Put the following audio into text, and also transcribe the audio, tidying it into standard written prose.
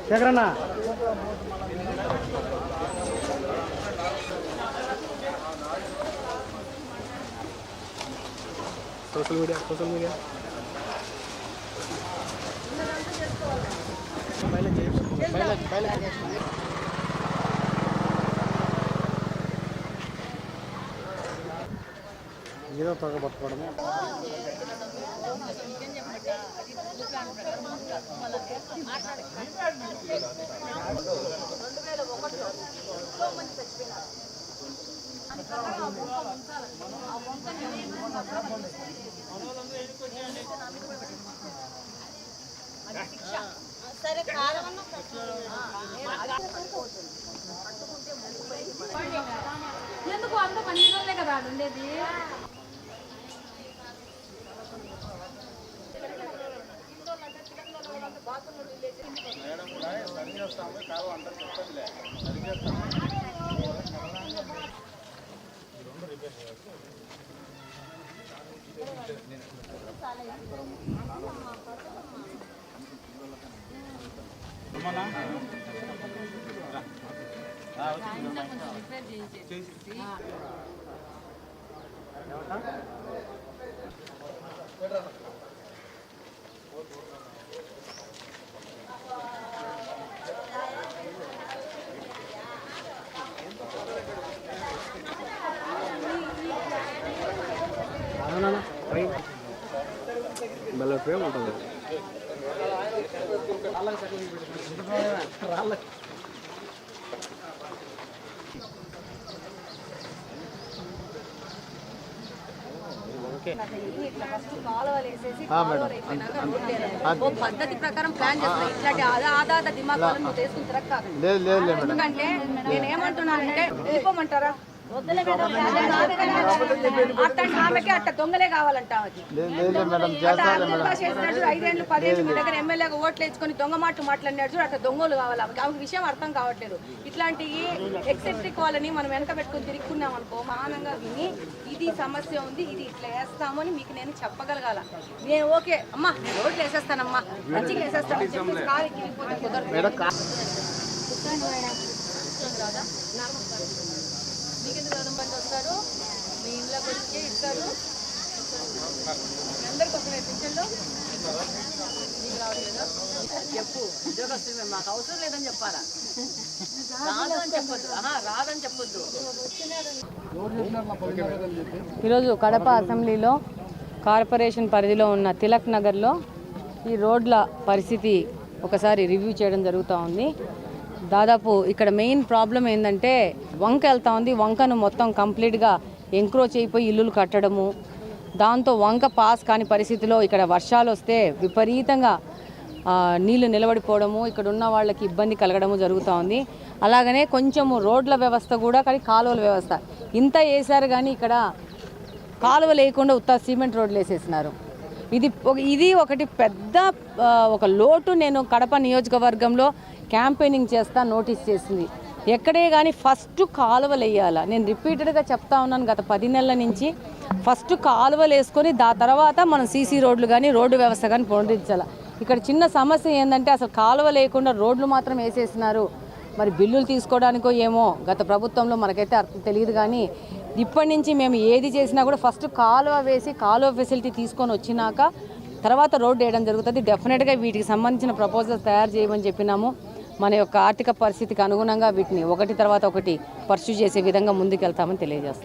శేఖరన్నా social media ఏదో త్వరగా పట్టుకోవడము ఎందుకు అంత పని రోజులే కదా ఉండేది. బలపే ఉంటుంది పద్ధతి ప్రకారం ప్లాన్ చేస్తాను. ఇట్లాంటి ఆధార దిమాగ్ తీసుకుని తిరగ. ఎందుకంటే నేనేమంటున్నానంటే వెళ్ళిపోమంటారా? ఆమెకి అట్ట దొంగలే కావాలంట. 5 ఏళ్ళు 10 ఏళ్ళు మీ దగ్గర ఎమ్మెల్యేగా ఓట్లు వేసుకొని దొంగ మాట్లాడినాడు. అట్లా దొంగలు కావాలి. ఆమెకు విషయం అర్థం కావట్లేదు. ఇట్లాంటి ఎక్సెప్టిక్ వాళ్ళని మనం వెనక పెట్టుకుని తిరుగుకున్నాం అనుకో, మానంగా విని ఇది సమస్య ఉంది, ఇది ఇట్లా వేస్తాము అని మీకు నేను చెప్పగలగాల. నేను ఓకే అమ్మా నేను ఓట్లు వేసేస్తానమ్మా మంచిగా వేసేస్తాను చెప్పి కాలికి వెళ్ళిపోతే కుదరదు. మీకెందుకు బండి వస్తారు? మీ ఇంట్లోకి వచ్చి ఇస్తారు. అందరికి వస్తున్నాయి పింఛన్లు, మీకు రావట్లేదు. చెప్పు ఉద్యోగస్తులు మాకు అవసరం లేదని చెప్పాలా? రాదు అని చెప్పొద్దు. రాదని చెప్పొద్దు. ఈరోజు కడప అసెంబ్లీలో కార్పొరేషన్ పరిధిలో ఉన్న తిలక్ నగర్లో ఈ రోడ్ల పరిస్థితి ఒకసారి రివ్యూ చేయడం జరుగుతూ ఉంది. దాదాపు ఇక్కడ మెయిన్ ప్రాబ్లం ఏంటంటే వంక వెళ్తూ ఉంది. వంకను మొత్తం కంప్లీట్గా ఎంక్రోచ్ అయిపోయి ఇల్లులు కట్టడము, దాంతో వంక పాస్ కాని పరిస్థితిలో ఇక్కడ వర్షాలు వస్తే విపరీతంగా నీళ్లు నిలబడిపోవడము, ఇక్కడ ఉన్న వాళ్ళకి ఇబ్బంది కలగడము జరుగుతూ ఉంది. అలాగనే కొంచెము రోడ్ల వ్యవస్థ కూడా, కానీ కాలువల వ్యవస్థ ఇంత వేశారు కానీ ఇక్కడ కాలువ లేకుండా ఉత్త సిమెంట్ రోడ్లు వేసేసినారు. ఇది ఒకటి పెద్ద ఒక లోటు. నేను కడప నియోజకవర్గంలో క్యాంపెయినింగ్ చేస్తా నోటీస్ చేసింది. ఎక్కడే కానీ ఫస్ట్ కాలువలు వేయాలి. నేను రిపీటెడ్గా చెప్తా ఉన్నాను గత 10 నెలల నుంచి. ఫస్ట్ కాలువలు వేసుకొని తర్వాత మనం సీసీ రోడ్లు కానీ రోడ్డు వ్యవస్థ కానీ పునరుద్ధరించాలి. ఇక్కడ చిన్న సమస్య ఏంటంటే అసలు కాలువ లేకుండా రోడ్లు మాత్రం వేసేసినారు. మరి బిల్లులు తీసుకోవడానికో ఏమో గత ప్రభుత్వంలో మనకైతే అర్థం తెలియదు. కానీ ఇప్పటి నుంచి మేము ఏది చేసినా కూడా ఫస్ట్ కాలువ వేసి కాలువ ఫెసిలిటీ తీసుకొని వచ్చినాక తర్వాత రోడ్డు వేయడం జరుగుతుంది. డెఫినెట్గా వీటికి సంబంధించిన ప్రపోజల్స్ తయారు చేయమని చెప్పినాము. మన యొక్క ఆర్థిక పరిస్థితికి అనుగుణంగా వీటిని ఒకటి తర్వాత ఒకటి పర్స్యూ చేసే విధంగా ముందుకెళ్తామని తెలియజేస్తాం.